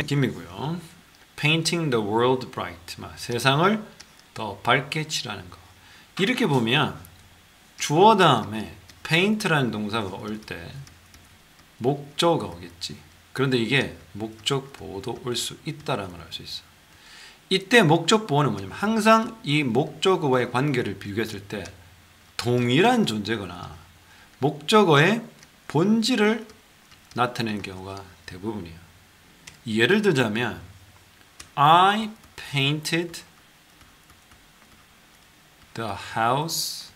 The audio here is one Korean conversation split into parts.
김이고요. Painting the world bright. 세상을 더 밝게 칠하는 거. 이렇게 보면 주어 다음에 paint라는 동사가 올 때 목적어가 오겠지. 그런데 이게 목적 보호도 올 수 있다라는 걸 알 수 있어. 이때 목적 보호는 뭐냐면 항상 이 목적어와의 관계를 비교했을 때 동일한 존재거나 목적어의 본질을 나타내는 경우가 대부분이에요. 예를 들자면 I painted the house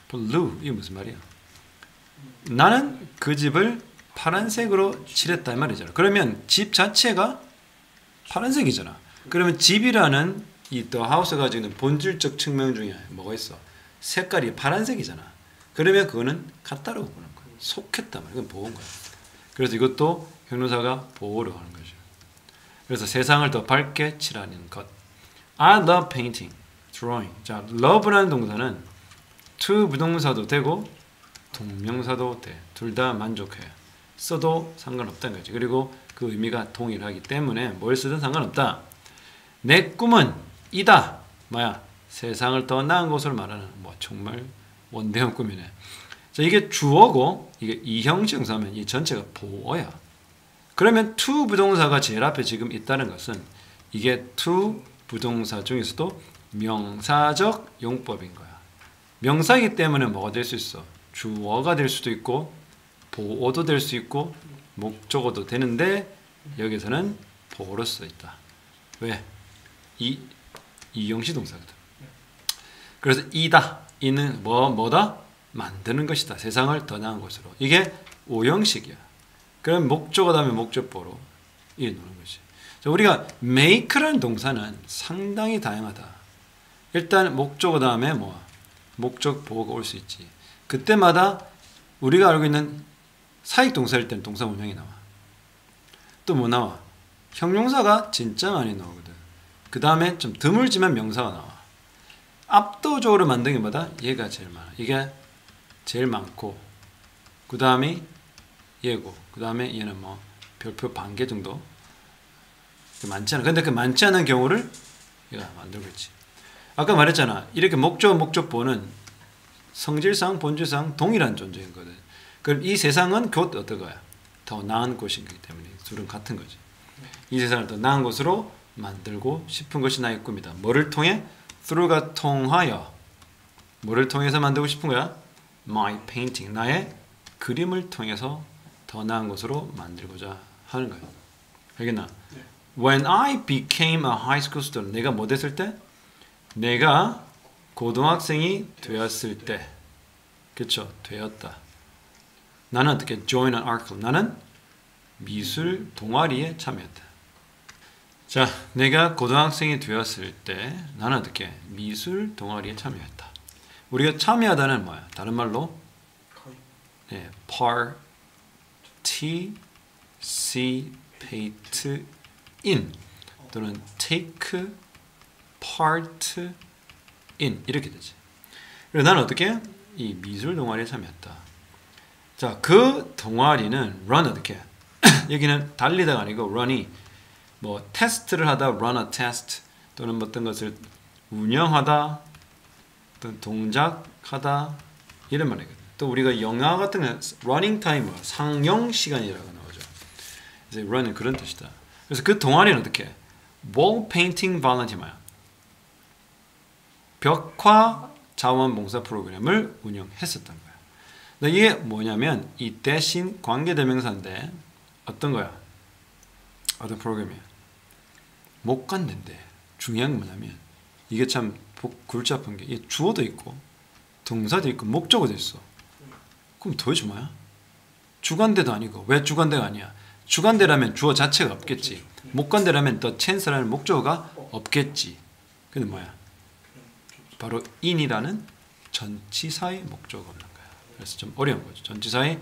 blue. 이게 무슨 말이야? 나는 그 집을 파란색으로 칠했다 이 말이잖아. 그러면 집 자체가 파란색이잖아. 그러면 집이라는 이 the house가 가지고 있는 본질적 측면 중에 뭐가 있어? 색깔이 파란색이잖아. 그러면 그거는 같다라고 보는 거야. 속했단 말이야. 이건 보호인 거야. 그래서 이것도 형용사가 보호를 하는 거죠. 그래서 세상을 더 밝게 칠하는 것. I love painting, drawing. 자, love라는 동사는 to 부동사도 되고 동명사도 돼. 둘 다 만족해. 써도 상관없다는 거지. 그리고 그 의미가 동일하기 때문에 뭘 쓰든 상관없다. 내 꿈은 이다. 뭐야? 세상을 더 나은 곳으로 말하는 정말 원대한 꿈이네. 자, 이게 주어고 이게 이형식 형사면 이 전체가 보어야. 그러면 to 부동사가 제일 앞에 지금 있다는 것은 이게 to 부동사 중에서도 명사적 용법인 거야. 명사이기 때문에 뭐가 될 수 있어? 주어가 될 수도 있고 보어도 될 수 있고 목적어도 되는데 여기서는 보어로 써 있다. 왜? 이형식 동사거든. 그래서 이다. 이는 뭐다? 만드는 것이다. 세상을 더 나은 곳으로. 이게 오형식이야. 그럼 목적어 다음에 목적보로 이해놓는 거지. 자, 우리가 make라는 동사는 상당히 다양하다. 일단 목적어 다음에 목적보호가 올 수 있지. 그때마다 우리가 알고 있는 사익동사일 때는 동사 문형이 나와. 또 뭐 나와? 형용사가 진짜 많이 나오거든. 그 다음에 좀 드물지만 명사가 나와. 압도적으로 만든 게 뭐다? 얘가 제일 많아. 이게 제일 많고 그 다음이 얘고 그 다음에 얘는 별표 반 개 정도 많지 않아. 근데 그 많지 않은 경우를 얘가 만들고 있지. 아까 말했잖아. 이렇게 목적보는 성질상 본질상 동일한 존재인 거든. 그럼 이 세상은 곧 어떤 거야? 더 나은 곳이기 때문에 둘은 같은 거지. 이 세상을 더 나은 곳으로 만들고 싶은 것이 나의 꿈이다. 뭐를 통해? through가 통하여. 뭐를 통해서 만들고 싶은 거야? My painting. 나의 그림을 통해서 더 나은 곳으로 만들고자 하는 거야. 알겠나? 네. When I became a high school student. 내가 뭐 됐을 때? 내가 고등학생이 되었을 때. 그쵸? 되었다. 나는 어떻게? Join an art club. 나는 미술 동아리에 참여했다. 자, 내가 고등학생이 되었을 때 나는 어떻게? 미술 동아리에 참여했다. 우리가 참여하다는 뭐야? 다른 말로 네, participate in 또는 take part in 이렇게 되지. 그래서 나는 어떻게? 이 미술 동아리에 참여했다. 자, 그 동아리는 run 어떻게? 여기는 달리다가 아니고 run이 테스트를 하다 run a test 또는 어떤 것을 운영하다 어떤 동작하다 이런 말이거든. 또 우리가 영화 같은 거 running time 상영 시간이라고 나오죠. 그래서 run은 그런 뜻이다. 그래서 그 동아리는 어떻게? wall painting volunteer 벽화 자원봉사 프로그램을 운영했었던 거야. 근데 이게 뭐냐면 이 대신 관계대명사인데 어떤 거야? 어떤 프로그램이야? 못 간다는데 중요한 건 뭐냐면 이게 참 골치 아픈 게 이게 주어도 있고 동사도 있고 목적어도 있어. 그럼 도대체 뭐야? 주관대도 아니고. 왜 주관대가 아니야? 주관대라면 주어 자체가 없겠지. 목관대라면 the chance라는 목적어가 없겠지. 근데 뭐야? 바로 in이라는 전치사의 목적어가 없는 거야. 그래서 좀 어려운 거죠. 전치사의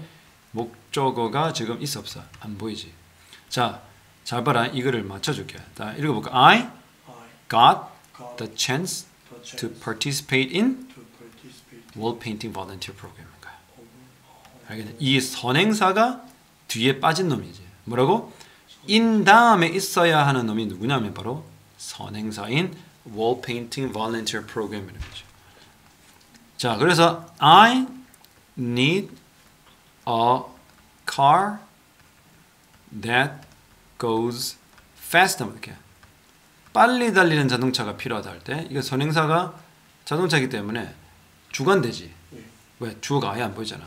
목적어가 지금 있어 없어? 안 보이지? 자, 잘 봐라. 이거를 맞춰줄게. 자, 읽어볼까? I got the chance to participate in wall painting volunteer program. 알겠네. 이 선행사가 뒤에 빠진 놈이지. 뭐라고? in 다음에 있어야 하는 놈이 누구냐면 바로 선행사인 wall painting volunteer program이라는 거죠. 자, 그래서 I need a car that goes fast. 이렇게 빨리 달리는 자동차가 필요하다 할 때 이거 선행사가 자동차이기 때문에 주관되지. 왜? 주어가 아예 안 보이잖아.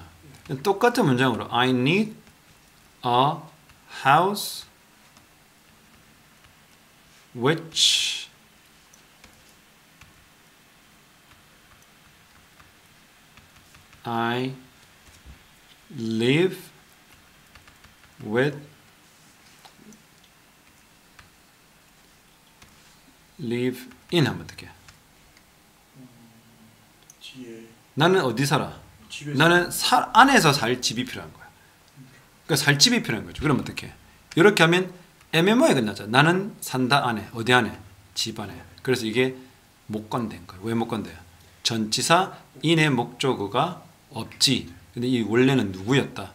똑같은 문장으로 I need a house which I live with live in 하면 어떡해? 나는 어디 살아? 나는 안에서 살 집이 필요한 거야. 그러니까 살 집이 필요한 거죠. 그럼 어떡해? 이렇게 하면 MMO에 끝나죠. 나는 산다 안에. 어디 안에? 집 안에. 그래서 이게 목건된 거예요. 왜 목건돼요? 전치사 in의 목적어가 없지. 근데 이 원래는 누구였다?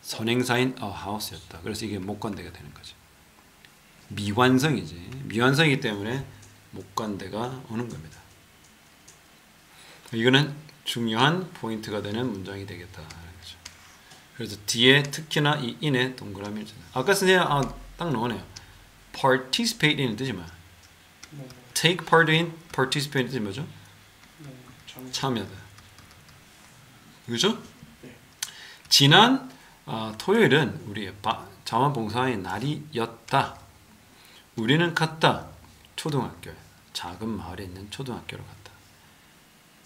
선행사인 a house였다. 그래서 이게 목건대가 되는 거죠. 미완성이지. 미완성이기 때문에 목건대가 오는 겁니다. 이거는 중요한 포인트가 되는 문장이 되겠다. 그래서 뒤에 특히나 이 in의 동그라미를 잖아요. 아까 선생님 딱 나오네요. participate in은 뜻이 뭐야? take part in, participate 뜻이 뭐죠? 참여하다. 그죠? 지난 토요일은 우리 자원봉사의 날이었다. 우리는 갔다. 초등학교에. 작은 마을에 있는 초등학교로 갔다.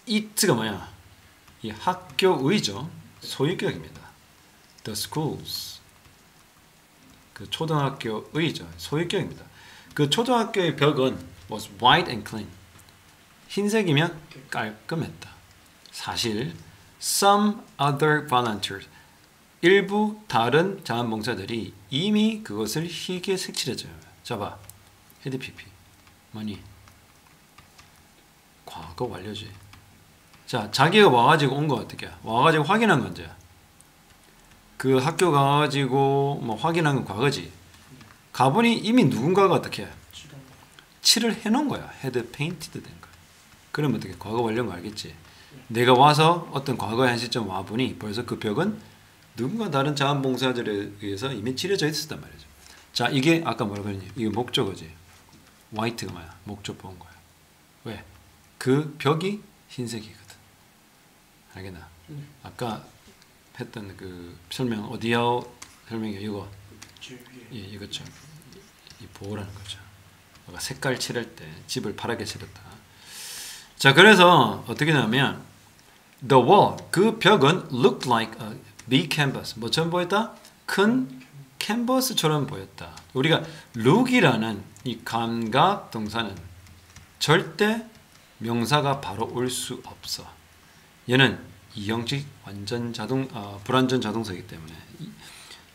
it가 뭐야? 이 학교의죠. 소유격입니다. The schools. 그 초등학교의죠. 소유격입니다. 그 초등학교의 벽은 was white and clean. 흰색이면 깔끔했다. 사실 some other volunteers 일부 다른 자원봉사들이 이미 그것을 희게 색칠했어요. 잡아. 헤드 PP. 뭐니? 과거 완료지. 자, 자기가 와가지고 온 거 어떻게? 와가지고 확인한 건 언제야? 그 학교 가가지고 뭐 확인한 건 과거지. 가보니 이미 누군가가 어떻게 해? 칠을 해놓은 거야. 헤드 페인티드 된 거야. 그러면 어떻게? 과거 완료인 거 알겠지? 내가 와서 어떤 과거의 한 시점 와보니 벌써 그 벽은 누군가 다른 자원봉사자들에 의해서 이미 칠해져 있었단 말이죠. 자, 이게 아까 뭐라고 했니? 이게 목적어지. 화이트가 뭐야? 목적어 온 거야. 왜? 그 벽이 흰색이거든. 알겠나? 아까 했던 그 설명 어디야? 설명이야 이거. 예, 이거죠. 이 보호라는 거죠. 색깔 칠할 때 집을 파랗게 칠했다. 자, 그래서 어떻게 되냐면 the wall 그 벽은 looked like a big canvas. 뭐처럼 보였다? 큰 캔버스처럼 보였다. 우리가 look이라는 이 감각 동사는 절대 명사가 바로 올 수 없어. 얘는 이형식 완전 불완전 자동사이기 때문에.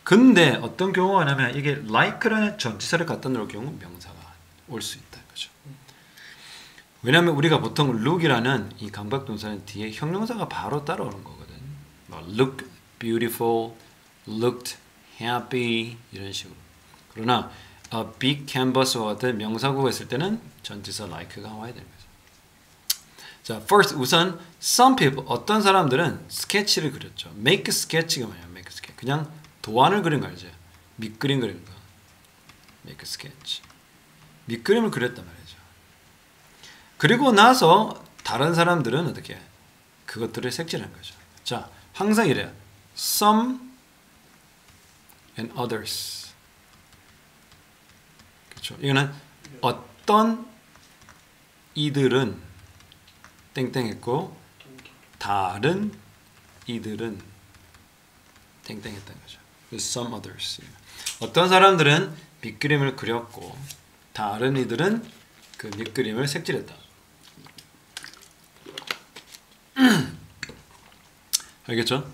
근데 어떤 경우가 나면 이게 like라는 전치사를 갖다 놓을 경우 명사가 올 수 있다는 거죠. 왜냐하면 우리가 보통 look이라는 이 감각 동사는 뒤에 형용사가 바로 따라오는 거거든. look beautiful, looked happy 이런 식으로. 그러나 a big canvas와 같은 명사구가 있을 때는 전치사 like가 와야 되는 거죠. 자, first 우선 some people 어떤 사람들은 스케치를 그렸죠. make sketch가 뭐냐? make sketch. 그냥 도안을 그린 거 알죠? 밑그림 그린 거. make sketch. 밑그림을 그렸단 말이죠. 그리고 나서 다른 사람들은 어떻게? 그것들을 색칠한 거죠. 자, 항상 이래요. some and others. 그렇죠. 이거는 어떤 이들은 땡땡했고 다른 이들은 땡땡했다는 거죠. some others. 어떤 사람들은 밑그림을 그렸고 다른 이들은 그 밑그림을 색칠했다. 알겠죠?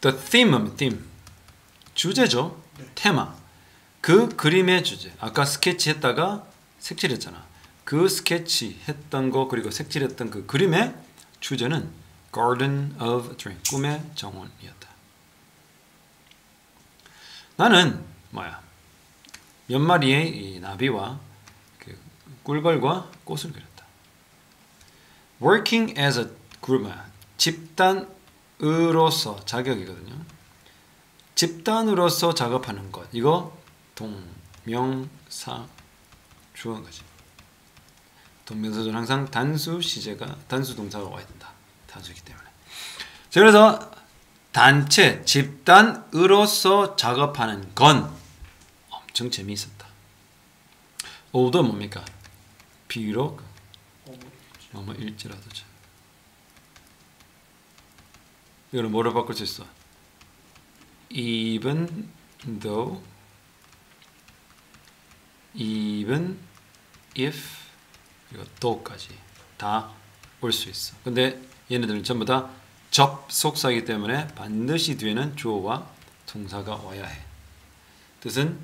The theme 주제죠. 테마. 그 그림의 주제. 아까 스케치했다가 색칠했잖아. 그 스케치했던 거 그리고 색칠했던 그 그림의 주제는 Garden of Dream, 꿈의 정원이었다. 나는 뭐야? 몇 마리의 이 나비와 그 꿀벌과 꽃을 그렸다. Working as a group, 집단으로서 자격이거든요. 집단으로서 작업하는 것. 이거 동명사 주어인 거지. 동명사는 항상 단수 시제가 단수 동사가 와야 된다. 단수이기 때문에. 자, 그래서 단체, 집단으로서 작업하는 건 엄청 재미있었다. although 뭡니까? 비록 뭐뭐 일지라도. 이거는 뭐로 바꿀 수 있어? even though, even if, 그리고 though까지 다 올 수 있어. 근데 얘네들은 전부 다 접속사이기 때문에 반드시 뒤에는 주어와 동사가 와야 해. 뜻은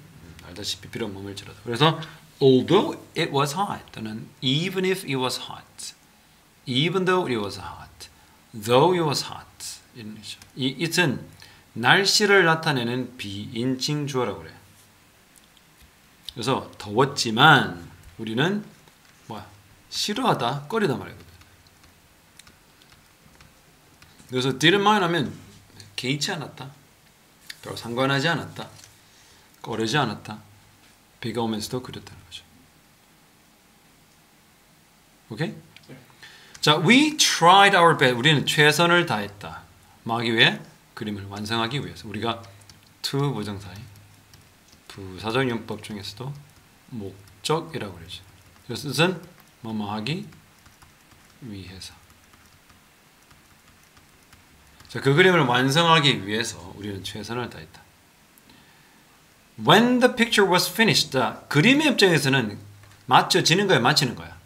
알다시피 비록 머물지라도. 그래서 although it was hot 또는 even if it was hot, even though it was hot, though it was hot. 이 it은 날씨를 나타내는 비인칭 주어라고 그래. 그래서 더웠지만 우리는 뭐야? 싫어하다, 꺼리다 말이거든. 그래서 didn't mind 하면 개의치 않았다, 별로 상관하지 않았다, 꺼리지 않았다, 비가 오면서도 그렸다는 거죠. 오케이? 자, we tried our best. 우리는 최선을 다했다. 뭐하기 위해? 그림을 완성하기 위해서. 우리가 to 부정사의 부사적 용법 중에서도 목적이라고 그러죠. 그래서 뜻은 뭐뭐 하기 위해서. 자, 그 그림을 완성하기 위해서 우리는 최선을 다했다. When the picture was finished, 그림의 입장에서는 맞춰지는 거야, 맞히는 거야?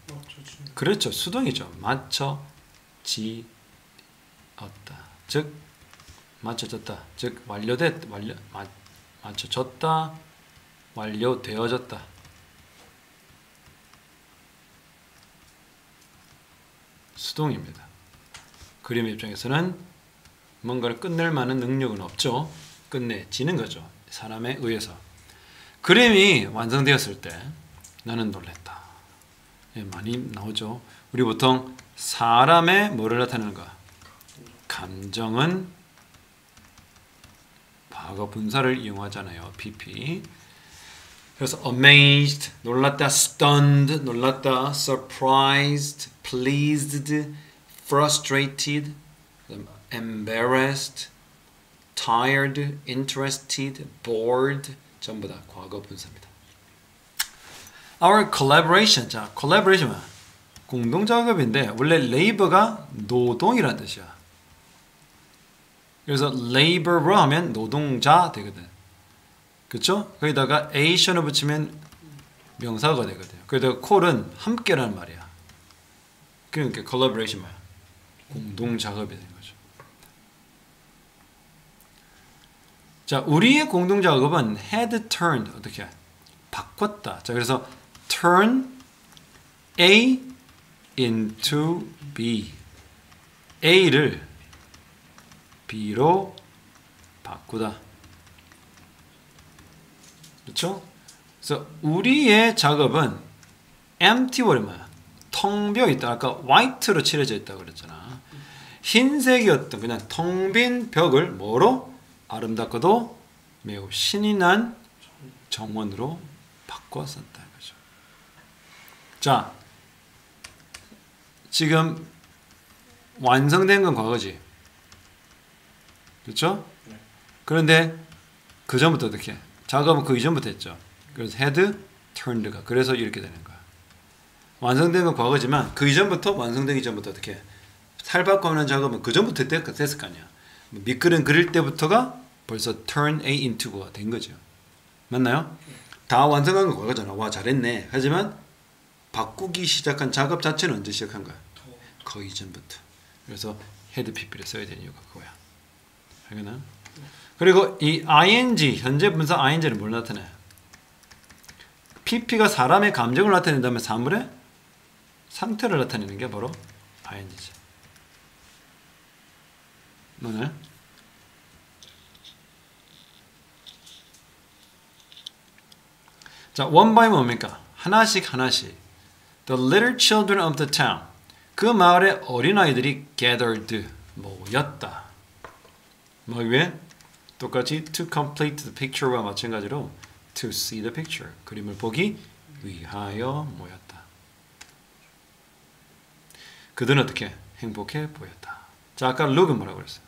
그렇죠, 수동이죠. 맞춰지었다. 즉 맞춰졌다. 즉 맞춰졌다. 완료되어졌다. 수동입니다. 그림의 입장에서는 뭔가를 끝낼 만한 능력은 없죠. 끝내지는 거죠. 사람에 의해서. 그림이 완성되었을 때 나는 놀랬다. 예, 많이 나오죠. 우리 보통 사람의 뭐를 나타내는가? 감정은 과거 분사를 이용하잖아요. PP. 그래서 amazed, 놀랐다, stunned, 놀랐다, surprised, pleased, frustrated, embarrassed, tired, interested, bored, 전부 다 과거 분사입니다. Our collaboration, 자, collaboration은 공동 작업인데 원래 labor가 노동이라는 뜻이야. 그래서 laborer 하면 노동자 되거든. 그렇죠? 거기다가 ation을 붙이면 명사가 되거든요. 그래서 call은 함께라는 말이야. 그러니까 collaboration 뭐야? 공동 작업이 되는 거죠. 자, 우리의 공동 작업은 had turned 어떻게? 바꿨다. 자, 그래서 turn A into B. A를 B로 바꾸다. 그렇죠? 그래서 우리의 작업은 empty word 뭐야? 텅 비어 있다. 아까 white로 칠해져 있다고 그랬잖아. 흰색이었던 그냥 텅 빈 벽을 뭐로? 아름답고도 매우 신이 난 정원으로 바꿨었다는 거죠. 자, 지금 완성된 건 과거지. 그렇죠? 그런데 그 전부터 어떻게? 작업은 그 이전부터 했죠. 그래서 had turned가 그래서 이렇게 되는 거야. 완성된 건 과거지만 그 이전부터 완성되기 전부터 어떻게? 살바꾸는 작업은 그 전부터 됐을 거 아니야. 밑그림 그릴 때부터가 벌써 turn A into가 된 거죠. 맞나요? 다 완성한 건 과거잖아. 와 잘했네. 하지만 바꾸기 시작한 작업 자체는 언제 시작한 거야? 그 이전부터. 그래서 had pp를 써야 되는 이유가 그거야. 알겠나? 그리고 이 ing 현재 분사 ing는 뭘 나타내? pp가 사람의 감정을 나타낸다면 사물의 상태를 나타내는 게 바로 ing지. 너네? 자, one by 뭡니까? 하나씩 하나씩. The little children of the town. 그 마을의 어린아이들이 gathered. 모였다. 뭐기 위해? 똑같이 to complete the picture와 마찬가지로 to see the picture. 그림을 보기 위하여 모였다. 그들은 어떻게? 행복해 보였다. 자, 아까 look은 뭐라고 그랬어요?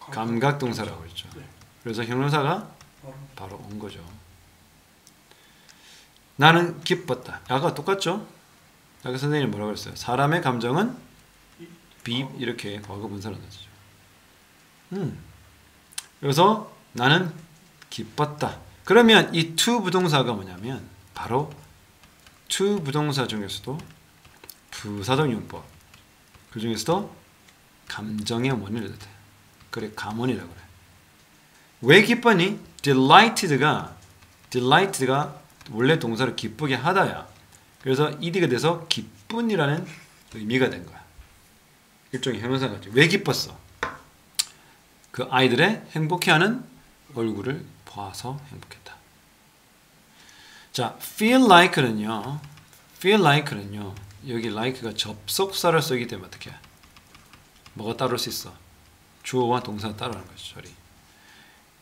감각동사라고 그랬죠. 그래서 형용사가 바로 온 거죠. 나는 기뻤다. 아까 똑같죠? 아까 선생님이 뭐라고 그랬어요? 사람의 감정은 be 이렇게 과거 분사로 넣어주죠. 그래서 나는 기뻤다. 그러면 이 to 부동사가 뭐냐면 바로 to 부동사 중에서도 부사적 용법 그 중에서도 감정의 원인을 뜻해. 그래 감원이라고 그래. 왜 기뻤니? delighted가 원래 동사로 기쁘게 하다야. 그래서 ed가 돼서 기쁜이라는 의미가 된 거야. 일종의 형용사 같죠. 왜 기뻤어? 그 아이들의 행복해하는 얼굴을 봐서 행복했다. 자, feel like는요. 여기 like가 접속사를 쓰기 때문에 어떻게 해? 뭐가 따를 수 있어? 주어와 동사가 따르는 거죠. 저리.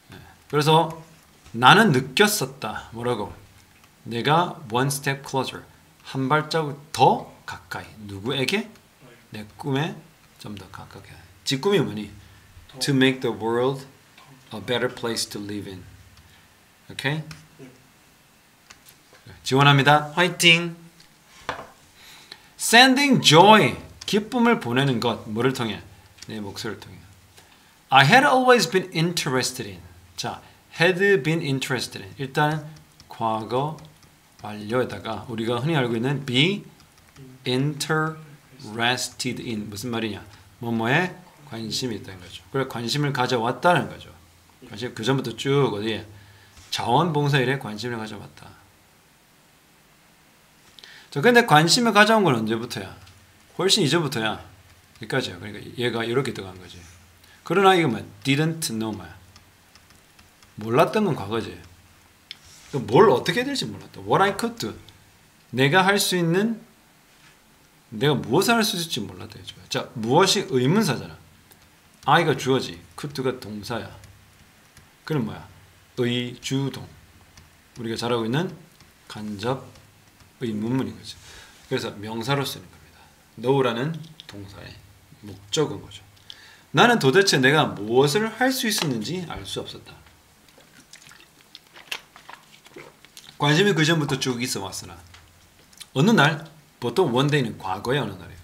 네. 그래서 나는 느꼈었다. 뭐라고? 내가 one step closer. 한 발자국 더 가까이. 누구에게? 내 꿈에 좀 더 가깝게. 지 꿈이 뭐니? To make the world a better place to live in. 오케이? 지원합니다. 화이팅! Sending joy. 기쁨을 보내는 것. 뭐를 통해? 내 목소리를 통해. I had always been interested in. 자, had been interested in. 일단 과거 완료에다가 우리가 흔히 알고 있는 be interested in. 무슨 말이냐? 뭐뭐에 관심이 있다는 거죠. 그래 관심을 가져왔다는 거죠. 관심 그 전부터 쭉 어디에 자원봉사일에 관심을 가져왔다. 자, 근데 관심을 가져온 건 언제부터야? 훨씬 이전부터야. 여기까지야. 그러니까 얘가 이렇게 들어간 거지. 그러나 이거 뭐야? didn't know 뭐야? 몰랐던 건 과거지. 뭘 어떻게 될지 몰랐다. What I could do. 내가 할 수 있는 내가 무엇을 할 수 있을지 몰랐다. 자, 무엇이 의문사잖아. I가 주어지. could가 동사야. 그럼 뭐야? 의주동. 우리가 잘 알고 있는 간접 의문문인 거죠. 그래서 명사로 쓰는 겁니다. know라는 동사의 목적은 거죠. 나는 도대체 내가 무엇을 할 수 있었는지 알 수 없었다. 관심이 그 전부터 쭉 있어 왔으나 어느 날 보통 one day는 과거의 어느 날이에요.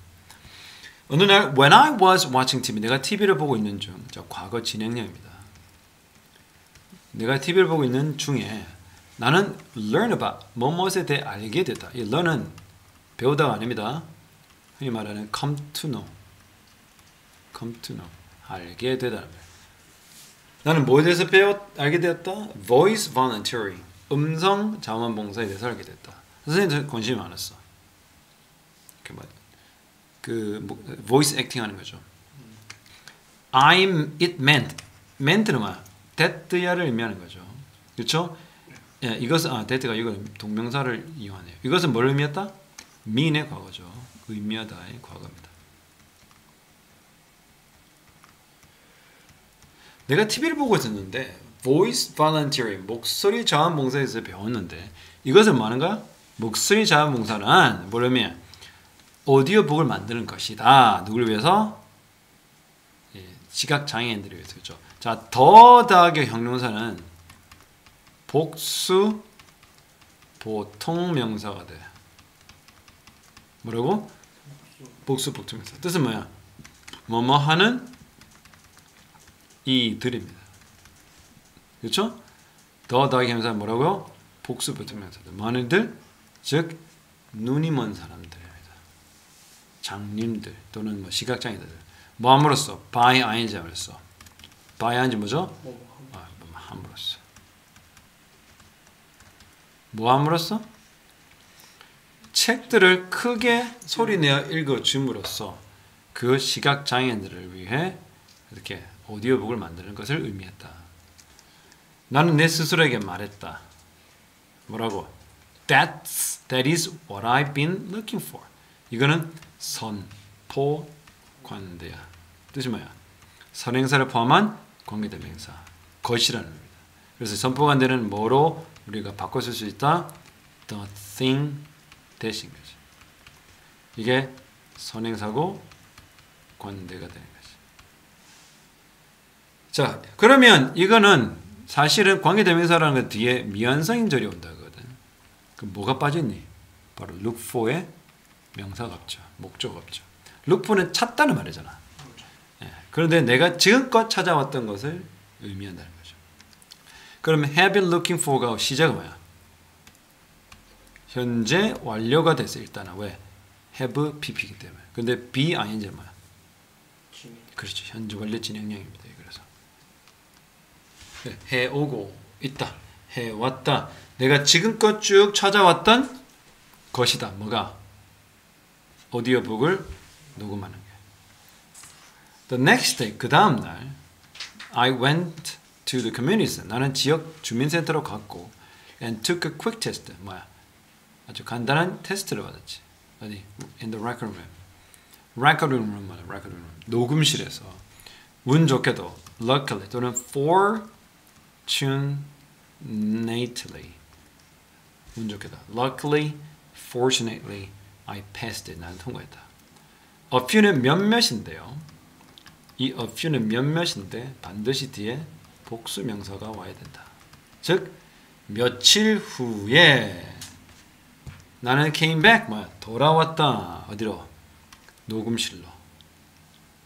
어느 날 when I was watching TV 내가 TV를 보고 있는 중 자, 과거 진행형입니다. 내가 TV를 보고 있는 중에 나는 learn about 무엇에 대해 알게 됐다. 이 learn은 배우다가 아닙니다. 흔히 말하는 come to know 알게 되다. 나는 뭐에 대해서 알게 되었다? voice volunteering 음성 자원봉사에 대해서 알게 됐다. 선생님도 관심이 많았어. 그 voice acting 하는 거죠. it meant는 뭐야? that야를 의미하는 거죠. 그렇죠? 예, 이것은 that가 이거 동명사를 이용하네요. 이것은 뭘 의미했다? mean의 과거죠. 의미하다의 과거입니다. 내가 TV를 보고 있었는데 voice volunteering 목소리 자원봉사에서 배웠는데 이것은 뭐 하는 거야? 목소리 자원봉사는 뭘 의미해? 오디오북을 만드는 것이다. 누구를 위해서? 예, 시각장애인들을 위해서. 그렇죠? 자, 더 다하게 형용사는 복수 보통명사가 돼. 뭐라고? 복수 보통명사. 뜻은 뭐야? 뭐뭐 하는 이들입니다. 그렇죠? 더 다하게 형용사는 뭐라고요? 복수 보통명사들. 많은 이들, 즉 눈이 먼 사람들. 장님들 또는 뭐 시각장애인들 뭐 함으로써 by ing 함으로써 by ing 뭐죠? 함으로써 뭐 함으로써? 책들을 크게 소리내어 읽어줌으로써 그 시각장애인들을 위해 이렇게 오디오북을 만드는 것을 의미했다. 나는 내 스스로에게 말했다. 뭐라고? That is what I've been looking for. 이거는 선포 관대야. 뜻이 뭐야? 선행사를 포함한 관계대명사 것이라는 겁니다. 그래서 선포 관대는 뭐로 우리가 바꿔 쓸 수 있다? The thing 대신 거지. 이게 선행사고 관대가 되는 거지. 자, 그러면 이거는 사실은 관계대명사라는 것 뒤에 미완성인절이 온다거든. 그럼 뭐가 빠졌니? 바로 look for의 명사가 없죠. 목적어가 없죠. look for는 찾다는 말이잖아. 예, 그런데 내가 지금껏 찾아왔던 것을 의미한다는 거죠. 그러면 have been looking for가 시작은 뭐야? 현재 완료가 됐어. 일단은 왜? have pp이기 때문에. 근데 be ing는 뭐야? 그렇죠. 현재 완료 진행형입니다. 그래서 해오고 있다. 해왔다. 내가 지금껏 쭉 찾아왔던 것이다. 뭐가? 오디오북을 녹음하는 게. The next day, 그 다음 날 I went to the community center. 나는 지역 주민센터로 갔고 and took a quick test. 뭐야? 아주 간단한 테스트를 받았지. 어디? In the record room. record room 뭐야? record room. 녹음실에서 운 좋게도 luckily 또는 fortunately 운 좋게도 luckily, fortunately I passed it. 난 통과했다. A few는 몇몇인데요. 이 a few는 몇몇인데 반드시 뒤에 복수 명사가 와야 된다. 즉 며칠 후에 나는 came back 뭐야? 돌아왔다. 어디로? 녹음실로.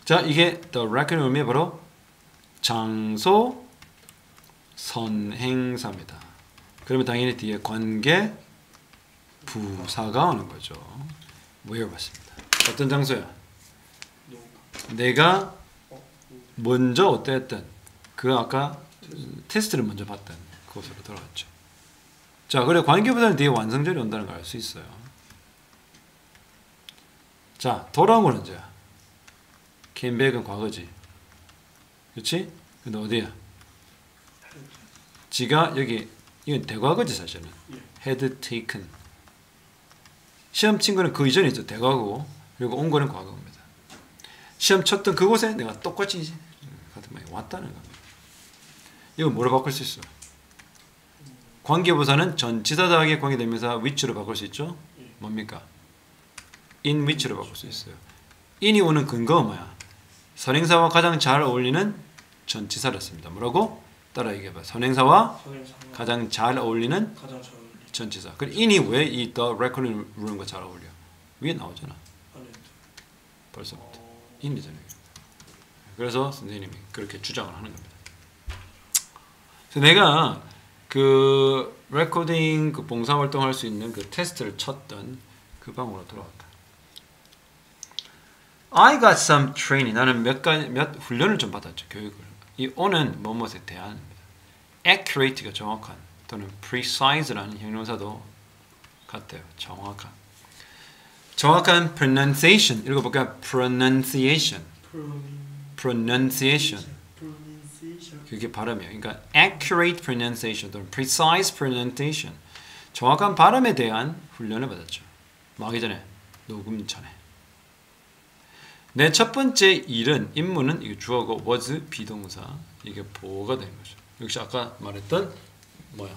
자, 이게 the record room이 바로 장소 선행사입니다. 그러면 당연히 뒤에 관계 부사가 오는 거죠. 외워봤습니다. 어떤 장소야? 내가 먼저 어땠든 그 아까 테스트를 먼저 봤던 그곳으로 돌아갔죠. 자, 그래 관계부사는 뒤에 완성절이 온다는 걸 알 수 있어요. 자, 돌아온 건 언제야? came back은 과거지. 그렇지? 근데 어디야? 지가 여기 이건 대과거지 사실은. had taken. 시험 친 거는 그 이전이죠. 대과고. 그리고 온 거는 과거입니다. 시험 쳤던 그곳에 내가 똑같이 같은 말이 왔다는 겁니다. 이거 뭐로 바꿀 수 있어? 관계부사는 전치사 더하기 관계대명사 which로 바꿀 수 있죠? 뭡니까? in which로 바꿀 수 있어요. in이 오는 근거가 뭐야? 선행사와 가장 잘 어울리는 전치사를 씁니다. 뭐라고? 따라 얘기해봐. 선행사와 가장 잘 어울리는 전치사. 그럼 in이 왜 이 the record room과 잘 어울려? 위에 나오잖아. 벌써부터. in이잖아요. 그래서 선생님이 그렇게 주장을 하는 겁니다. 그래서 내가 그 레코딩 그 봉사활동할 수 있는 그 테스트를 쳤던 그 방으로 돌아왔다. I got some training. 나는 몇 훈련을 좀 받았죠. 교육을. 이 on은 뭐뭐에 대한입니다. accurate가 정확한 또는 precise라는 형용사도 같아요. 정확한 pronunciation. 읽어볼까요? pronunciation. 그게 발음이에요. 그러니까 accurate pronunciation 또는 precise pronunciation. 정확한 발음에 대한 훈련을 받았죠. 뭐 하기 전에? 녹음 전에. 내 첫 번째 일은 임무는 이게 주어고 was 비동사 이게 보호가 되는 거죠. 역시 아까 말했던 뭐야?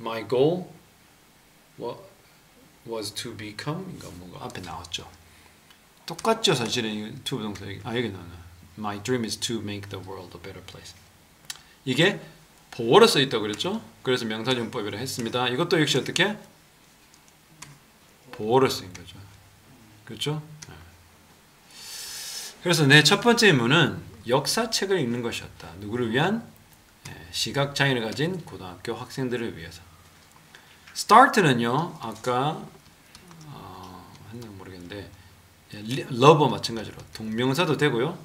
My goal was to become 그러니까 뭔가 앞에 나왔죠. 똑같죠 사실은 to 동사 여기 나오나. My dream is to make the world a better place. 이게 보호로 써 있다고 그랬죠? 그래서 명사용법이라 했습니다. 이것도 역시 어떻게? 보호로 쓰인 거죠. 그렇죠? 그래서 내 첫 번째 임무는 역사책을 읽는 것이었다. 누구를 위한? 시각장애를 가진 고등학교 학생들을 위해서. start는요. 아까 했나 모르겠는데 love와 마찬가지로 동명사도 되고요.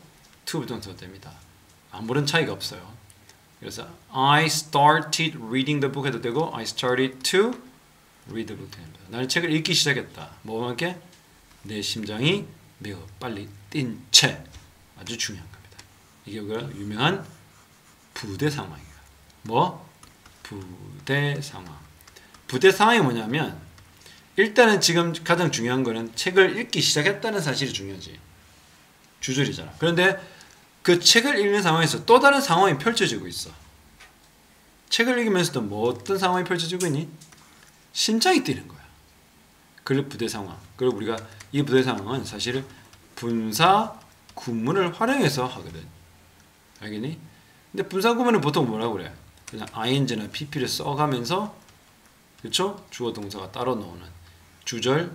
to 부동사도 됩니다. 아무런 차이가 없어요. 그래서 I started reading the book 해도 되고 I started to read the book 됩니다. 나는 책을 읽기 시작했다. 뭐와 함께? 내 심장이 매우 빨리 뛴 채. 아주 중요한 겁니다. 이게 유명한 부대 상황이에요. 뭐? 부대 상황. 부대 상황이 뭐냐면 일단은 지금 가장 중요한 거는 책을 읽기 시작했다는 사실이 중요하지. 주절이잖아. 그런데 그 책을 읽는 상황에서 또 다른 상황이 펼쳐지고 있어. 책을 읽으면서도 뭐 어떤 상황이 펼쳐지고 있니? 심장이 뛰는 거야. 그리고 부대 상황. 그리고 우리가 이 부대 상황은 사실은 분사 구문을 활용해서 하거든. 알겠니? 근데 분사 구문은 보통 뭐라고 그래? 그냥 ing나 pp를 써가면서, 그렇죠? 주어 동사가 따로 나오는 주절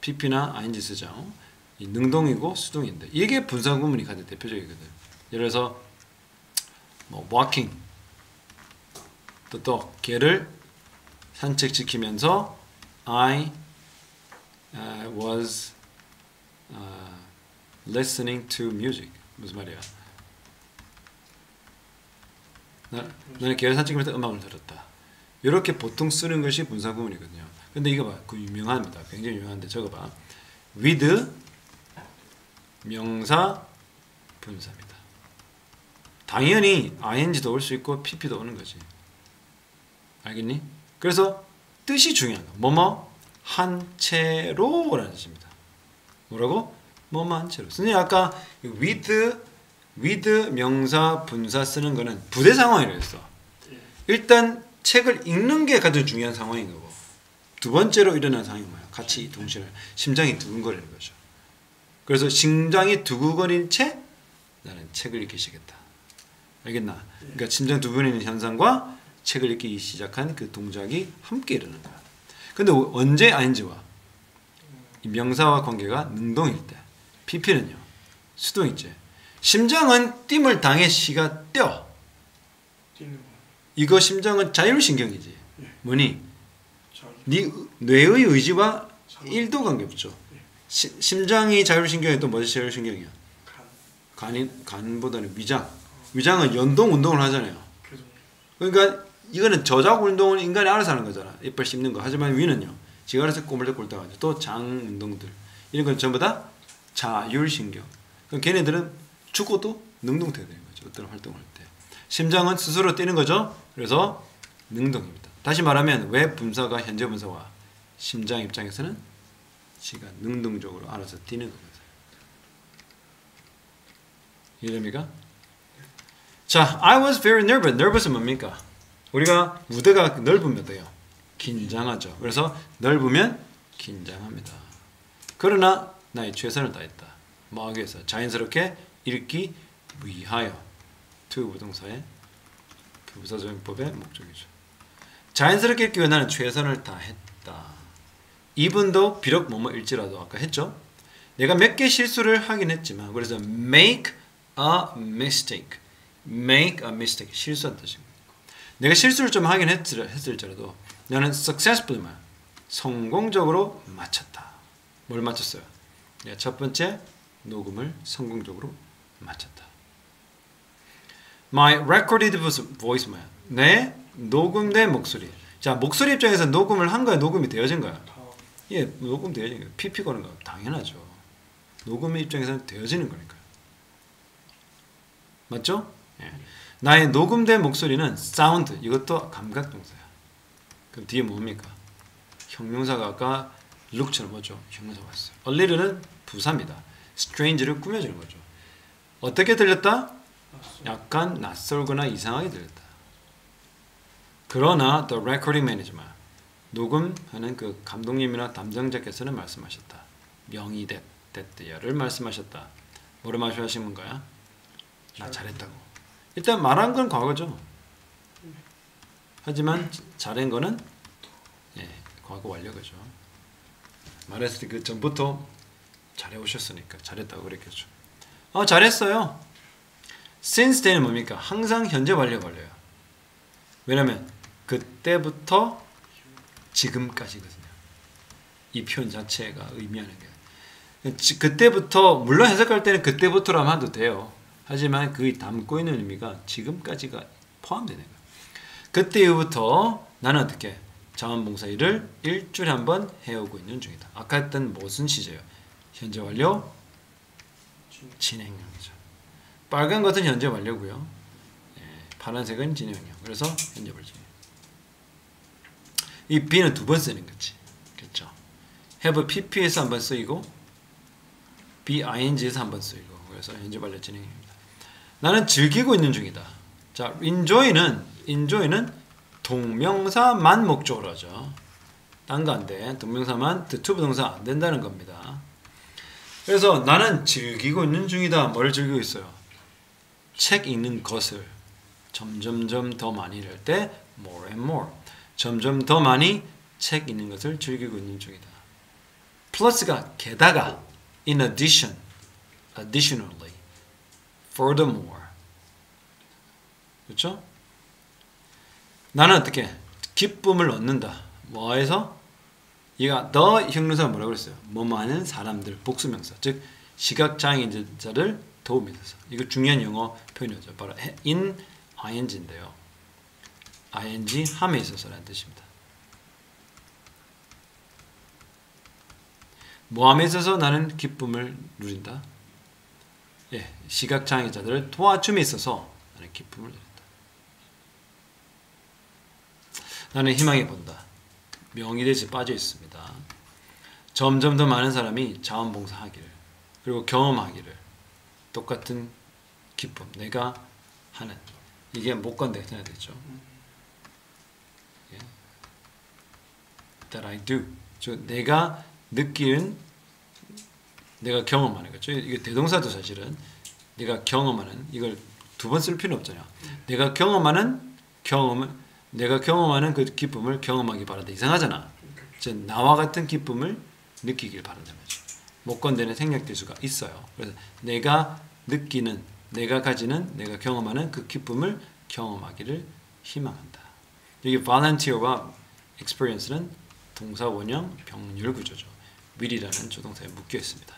pp나 ing 쓰죠. 이 능동이고 수동인데 이게 분사 구문이 가장 대표적이거든. 예를 들어서 뭐 walking 또 개를 산책시키면서 I was listening to music. 무슨 말이야? 나는 개를 산책하면서 음악을 들었다. 이렇게 보통 쓰는 것이 분사 구문이거든요. 근데 이거 봐, 그 유명합니다. 굉장히 유명한데 저거 봐. with 명사 분사입니다. 당연히 ing도 올 수 있고 pp도 오는 거지. 알겠니? 그래서 뜻이 중요한 거. 뭐뭐 한 채로라는 뜻입니다. 뭐라고? 뭐뭐 한 채로. 선생님 아까 with 명사 분사 쓰는 거는 부대 상황이라고 했어. 일단 책을 읽는 게 가장 중요한 상황인 거고, 두 번째로 일어난 상황이 뭐야? 같이 동시에 심장이 두근거리는 거죠. 그래서 심장이 두근거린 채 나는 책을 읽기 시작했다. 알겠나? 그러니까 심장 두근거리는 현상과 책을 읽기 시작한 그 동작이 함께 일어나는 거야. 근데 언제 ing와 이 명사와 관계가 능동일 때, pp는요 수동이지. 심장은 뜀을 당해 시가 뛰어. 이거 심장은 자율신경이지. 뭐니? 네 뇌의 의지와 1도 관계없죠. 심장이 자율신경이 또 뭐지? 자율신경이야? 간보다는 위장. 위장은 연동 운동을 하잖아요. 그러니까 이거는 저작 운동은 인간이 알아서 하는 거잖아. 이빨 씹는 거. 하지만 위는요, 지가 알아서 꼬물꼬물다가 또 장 운동들, 이런 건 전부 다 자율신경. 그럼 걔네들은 죽어도 능동태가 되는 거죠. 어떤 활동을 할 때. 심장은 스스로 뛰는 거죠. 그래서 능동입니다. 다시 말하면 왜 분사가 현재 분사와 심장 입장에서는 지가 능동적으로 알아서 뛰는 거거든요. 이해됩니까? 자, I was very nervous. nervous은 뭡니까? 우리가 무대가 넓으면 돼요. 긴장하죠. 그래서 넓으면 긴장합니다. 그러나 나의 최선을 다했다. 뭐 하기 위해서? 자연스럽게 읽기 위하여. to 부동사의 부사조용법의 목적이죠. 자연스럽게 읽기 위해 나는 최선을 다했다. 이분도 비록 뭐뭐일지라도 아까 했죠. 내가 몇 개 실수를 하긴 했지만, 그래서 make a mistake. make a mistake. 실수한 뜻입니다. 내가 실수를 좀 하긴 했을지라도 나는 successfully, 성공적으로 마쳤다. 뭘 마쳤어요? 내가 첫 번째 녹음을 성공적으로 마쳤다. My recorded voice, 뭐야? 내 녹음된 목소리. 자, 목소리 입장에서 녹음을 한 거야? 녹음이 되어진 거야? 예, 녹음 되어진 거야. PP 거는 거 당연하죠. 녹음 입장에서는 되어지는 거니까. 맞죠? 예. 나의 녹음된 목소리는 sound, 이것도 감각동사야. 그럼 뒤에 뭡니까? 형용사가 아까 look처럼 뭐죠? 형용사가 왔어요. A little는 부사입니다. strange를 꾸며주는 거죠. 어떻게 들렸다? 약간 낯설거나 이상하게 들렸다. 그러나 the recording manager, 녹음하는 그 감독님이나 담당자께서는 말씀하셨다. 명의 됐대요를 말씀하셨다. 뭐를 말씀하신 건가요? 나 잘했다고. 일단 말한 건 과거죠. 하지만 잘한 거는 과거 완료죠. 말했을 때 그 전부터 잘해오셨으니까 잘했다고 그랬겠죠. 잘했어요. since then은 뭡니까? 항상 현재 완료 걸려요. 왜냐면 그때부터 지금까지거든요. 이 표현 자체가 의미하는 게. 그때부터, 물론 해석할 때는 그때부터라면 해도 돼요. 하지만 그 담고 있는 의미가 지금까지가 포함되는 거예요. 그때 이후부터 나는 어떻게? 자원봉사 일을 일주일에 한 번 해오고 있는 중이다. 아까 했던 무슨 시제요? 현재 완료, 진행형이죠. 빨간 것은 현재 완료고요. 파란색은 진행형. 그래서 현재 완료. 이 be는 두 번 쓰는 거지. 그렇죠? have pp에서 한 번 쓰이고 be ing에서 한 번 쓰이고 그래서 현재 완료 진행입니다. 나는 즐기고 있는 중이다. 자, enjoy는 동명사만 목적으로 하죠. 딴 거 안 돼. 동명사만 to 부동사 안 된다는 겁니다. 그래서 나는 즐기고 있는 중이다. 뭘 즐기고 있어요? 책 읽는 것을 점점점 더 많이 할 때 more and more. 점점 더 많이 책 읽는 것을 즐기고 있는 중이다. 플러스가 게다가 in addition, additionally, furthermore. 그렇죠? 나는 어떻게 기쁨을 얻는다. 뭐에서? 얘가 더 형용사가 뭐라고 그랬어요? 뭐하는 사람들 복수명사. 즉 시각장애인자를 도움이 돼서. 이거 중요한 영어 표현이죠. 바로 in ing인데요. ing 함에 있어서라는 뜻입니다. 뭐함에 있어서 나는 기쁨을 누린다. 예, 시각장애자들을 도와줌에 있어서 나는 기쁨을 누린다. 나는 희망해 본다. 명의대지 빠져 있습니다. 점점 더 많은 사람이 자원봉사하기를 그리고 경험하기를 똑같은 기쁨 내가 하는 이게 목건대가 돼야 되죠. 예. That I do. 즉 내가 느끼는 내가 경험하는 거죠. 이게 대동사도 사실은 내가 경험하는 이걸 두 번 쓸 필요는 없잖아요. 내가 경험하는 그 기쁨을 경험하기 바란다. 이상하잖아. 나와 같은 기쁨을 느끼길 바란다는 거죠. 목건대는 생략될 수가 있어요. 그래서 내가 느끼는, 내가 가지는, 내가 경험하는 그 기쁨을 경험하기를 희망한다. 여기 volunteer와 experience는 동사 원형 병률 구조죠. will이라는 조동사에 묶여 있습니다.